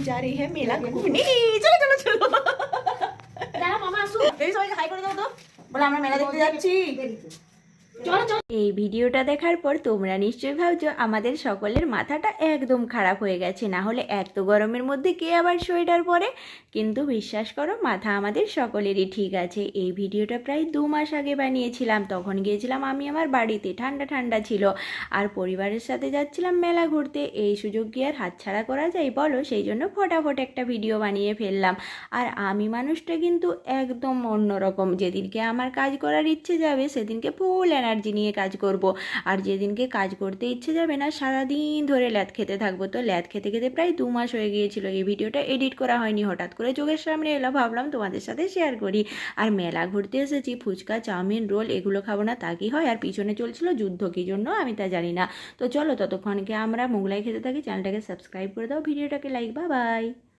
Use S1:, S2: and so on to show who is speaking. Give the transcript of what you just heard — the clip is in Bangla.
S1: जा रही है मेला घूमने। चलो चलो चलो এই সবাইকে হাই করে দাও তো, বলে আমরা মেলা দেখতে যাচ্ছি। এই ভিডিওটা দেখার পর তোমরা নিশ্চয়ই ভাবছো আমাদের সকলের মাথাটা একদম খারাপ হয়ে গেছে, না হলে এত গরমের মধ্যে কে আবার সোয়েটার পরে। কিন্তু বিশ্বাস করো মাথা আমাদের সকলেরই ঠিক আছে। এই ভিডিওটা প্রায় 2 মাস আগে বানিয়েছিলাম, তখন গিয়েছিলাম আমি আমার বাড়িতে, ঠান্ডা ঠান্ডা ছিল আর পরিবারের সাথে যাচ্ছিলাম মেলা ঘুরতে। এই সুযোগ কি আর হাতছাড়া করা যায় বলো? সেই জন্য ফটাফট একটা ভিডিও বানিয়ে ফেললাম। আর আমি মানুষটা কিন্তু একদম অন্যরকম, যেদিনকে আমার কাজ করার ইচ্ছে যাবে সেদিনকে ফুল এনার্জি নিয়ে কাজ করব, আর যেদিনকে কাজ করতে ইচ্ছে যাবে না সারাদিন ধরে ল্যাদ খেতে থাকবো। তো ল্যাদ খেতে খেতে প্রায় 2 মাস হয়ে গিয়েছিল। এই ভিডিওটা এডিট করা হয়নি, হঠাৎ করে চোখের সামনে এলো, ভাবলাম তোমাদের সাথে শেয়ার করি। আর মেলা ঘুরতে এসেছি, ফুচকা চাউমিন রোল এগুলো খাবো না তা কি হয়? আর পিছনে চলছিল যুদ্ধ, কী জন্য আমি তা জানি না। তো চলো ততক্ষণকে আমরা মোগলাই খেতে থাকি। চ্যানেলটাকে সাবস্ক্রাইব করে দাও, ভিডিওটাকে লাইক, বাই বাই।